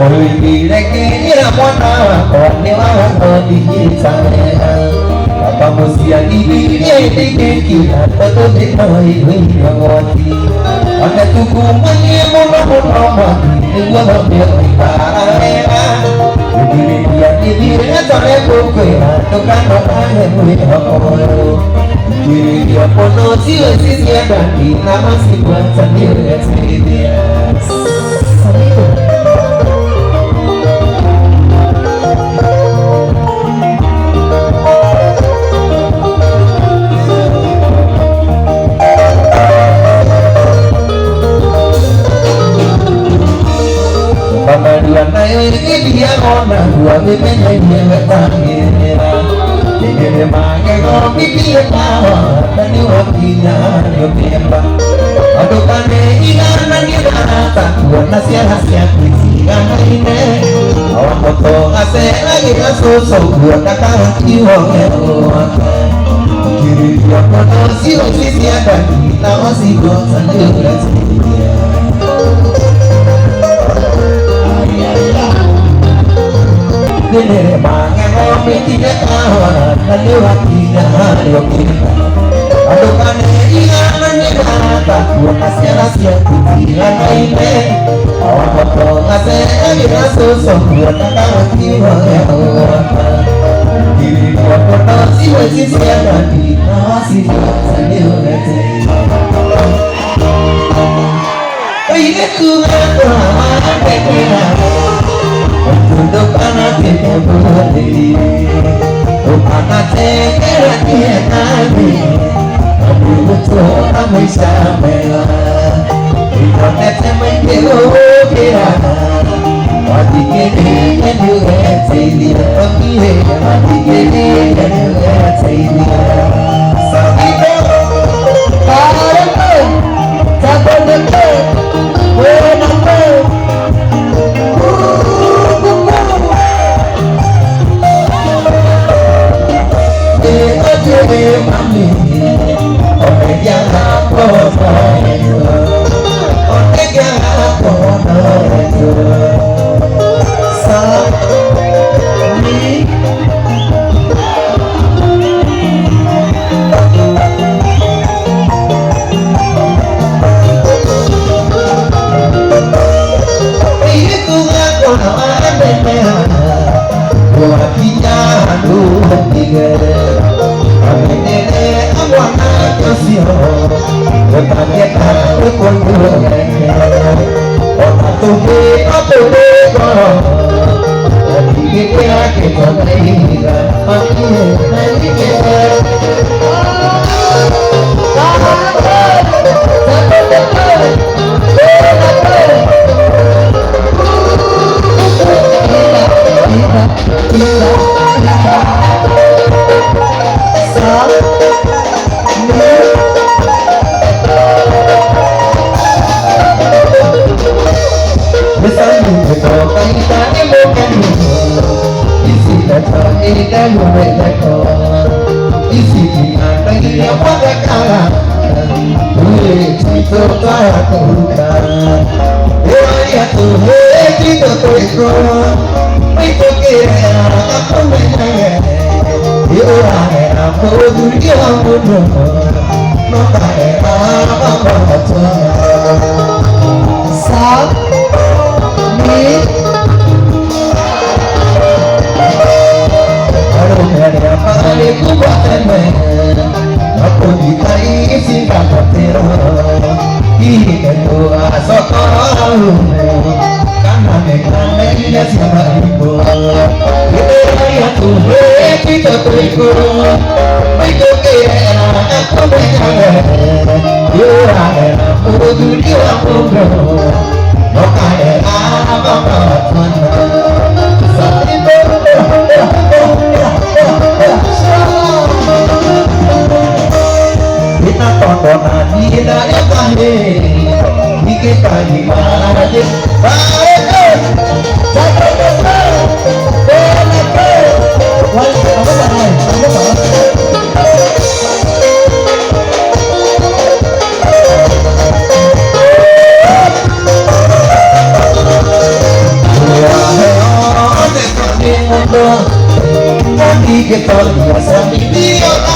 Ôi vì đây kia món nào còn nếu ăn còn thì Pamosia ini kita tetap dikawai wajib. Ada tuku menyembuhkan dua biar kita. Diri dia diri sampai pukul tukang orang yang mulia. Diri dia penuh sisi dan kita masih buat sendiri. Pamaduan tayo ini dia orang dua bibirnya dia bertanya. Ini makan kopi dia tahu dan waktunya dia bebas. Aduh kane ikan kita tak buat nasihat bisikan ini. Awak foto asal lagi susuk buat kakak jiwanya. Kiri dia foto sisi ada kita masih buat sendiri. Ini makan kopi tidak kawan dan waktunya dia bebas. Aduh kane ikan tak buat nasihat bisikan ini. Awak foto asal lagi susuk buat kakak jiwanya. Kiri dia foto sisi ada kita masih buat sendiri. Ini Tuhan untuk anak kita berdiri, untuk anak kita kami, kami betul kami sama. Internet menjauh kita, mati kini kan juga saya pilih, mati kini kan juga saya. Sabito, kau tak betul, benar. Mami, orang yang aku tahu, orang yang aku tahu, Sami. Itu aku ada mana, buat kita dua tiga. Amene amwana kasiho Otanyeta ukonduwe Otatuhe atuhe koro Atige ake koneiga Atige atige get all the Sami Diona.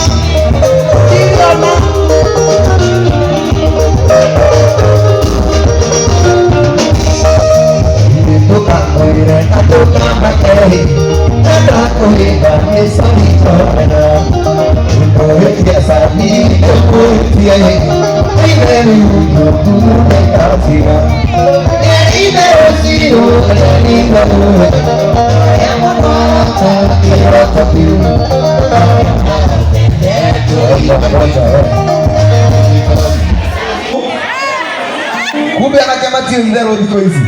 Toka koire na toka makei, na koire na soni chona. Koire ya Sami koire ye, koire ni tu ne kafira. Eri de osiro, eri de osiro. Kumbe anakamatia idharo ndiko hizi.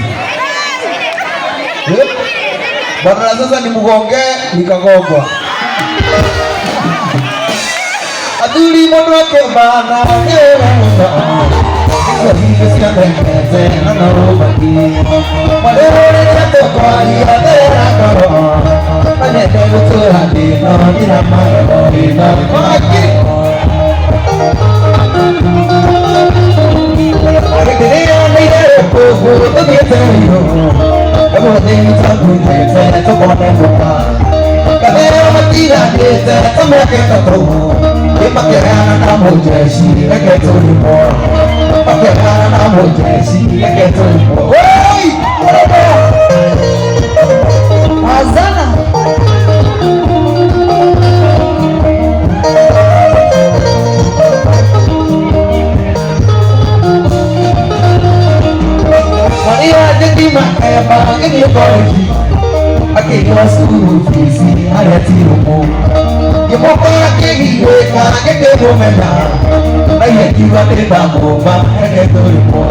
Badala sasa ni mgonge nikagogwa. Aduli mono wake bana. Kwa hiyo sika mbele na narobaki. Walele chato kwa ya dera karo. Mane delu tu hadi no ina maro ina maki. Arekea nile pogo to bietero. Amo deni tabu te to bone boka. Kadero matira te to me ke to. Ke makera na mo jeshi ke to ni mo. Makera na mo jeshi ke to ni mo. Oi! Azana. Maria jadi makai apa ini boleh? Aki wasuru fisi ada tirumu. Ibu pakai hidup kaget berumena. Ayah jiwa tidak bomba kaget tirumu.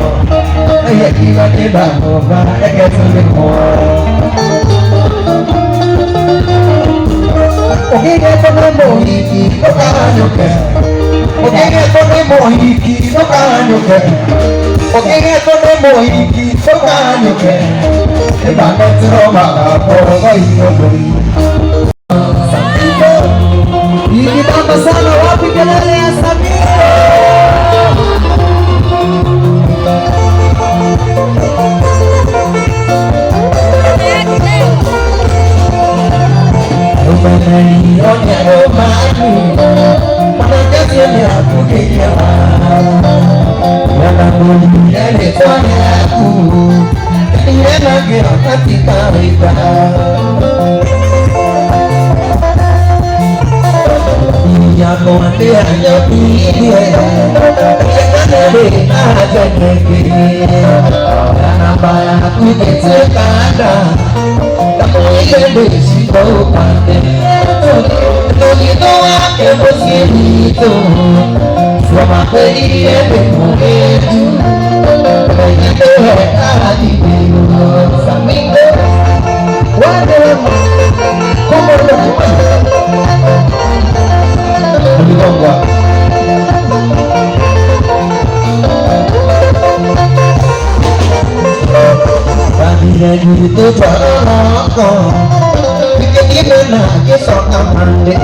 Ayah jiwa tidak bomba kaget tirumu. Oke kita memohiki bukan juga. Oke kita memohiki bukan juga. Oke kita memohiki bukan juga. Kita terima kasih. Ini tambah sana wapi kelele ya Samiro. Romani onya romani, mana kasihnya aku kehilangan. Mana boleh ada soalnya aku, dia lagi hati karita. Dia kau mati hanya dia, dia aja kekini. Kenapa aku terkadang tak boleh bersibuk pandai. Itu aku bersibuk, selama dia bermutu. Begitu hati biru sambil wadah kumur. Gua tadi lagi itu barang bikin mana kesok aman deh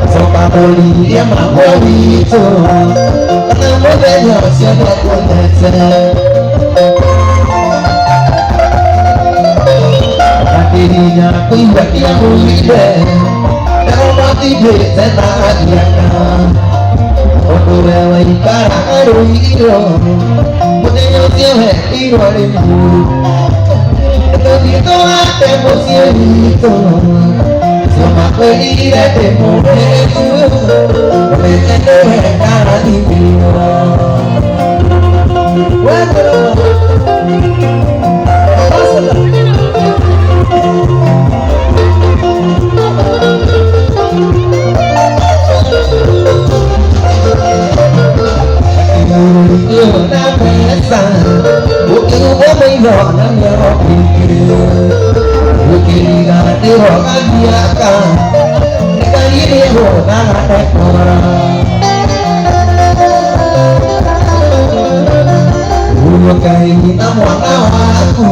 sok aboli dia mau itu karena modelnya siapa pun hatinya kuat dia mudah mati bete dia kan odo lewa ikara aruiro potenyo tiene tiro arengu todito ate mosiento sama querida te moretu metendo cara divino nhỏ nắng nhỏ kia kiri gati ho kandiaka kiri ho nangate kora ulo kai kita mwana waku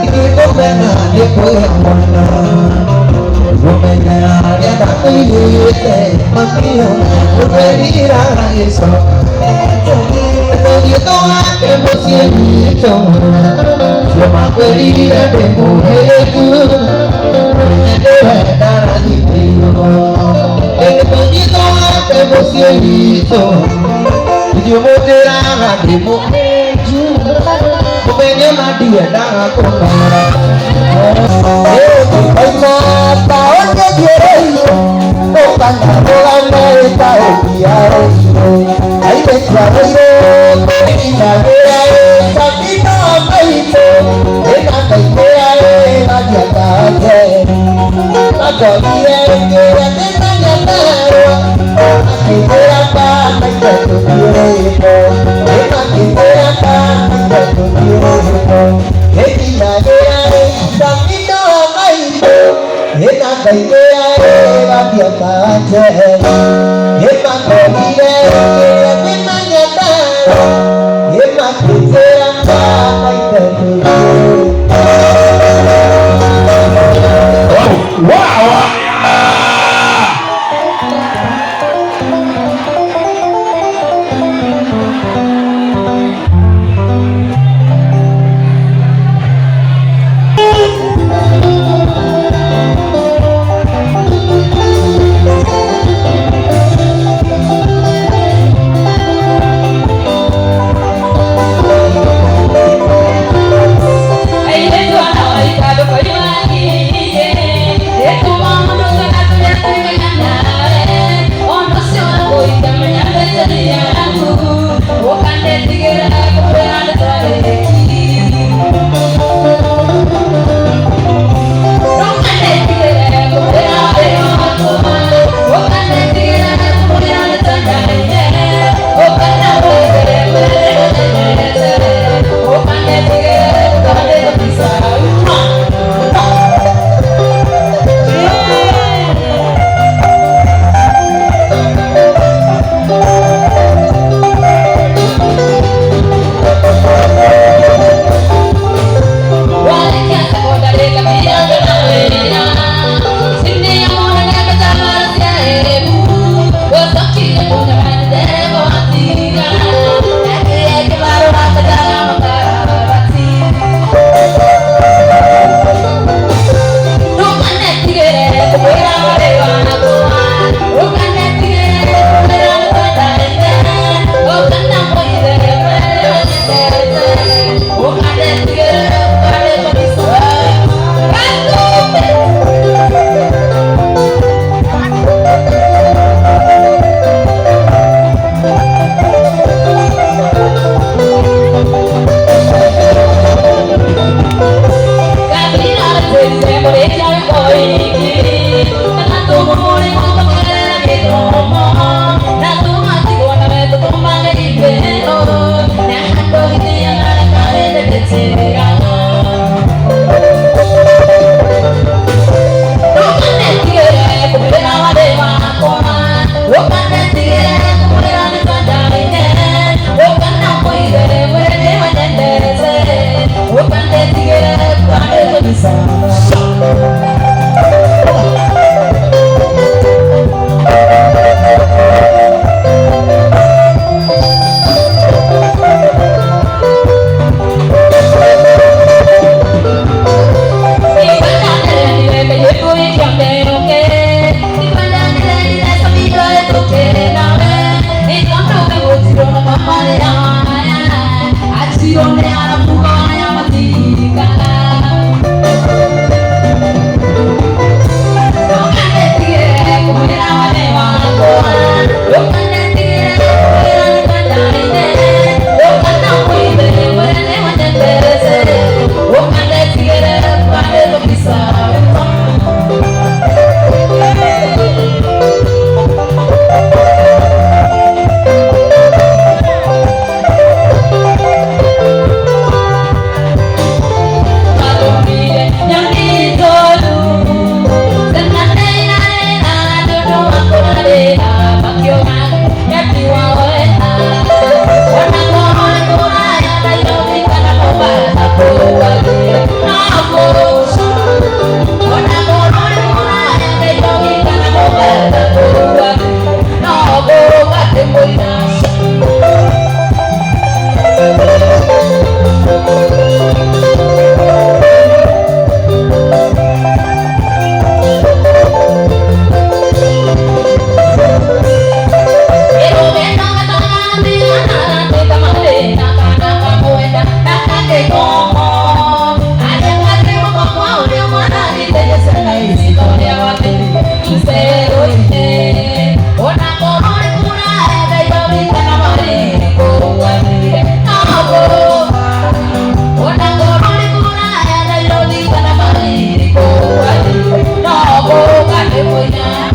iki bena dia koe mwana romenya dia tak kuite makio berira eso Yo toda que vos siento Yo me querida de mujer Tú me debes dar a ti siento yo motera de mo Kubenya madia da konara Ai mata onde quereiro O canta rola meta o piaro Ai betra roiro Ina vea e sapino peito Ena peipea e la diata La copia e que la teta nyataro Akidera pa kaita tu direito Ena kidera pa kaita tu direito Ena vea e sapino peito Ena peipea e la diata Ena copia e que la teta nyataro Ena kidera pa kaita tu direito Wow! Oya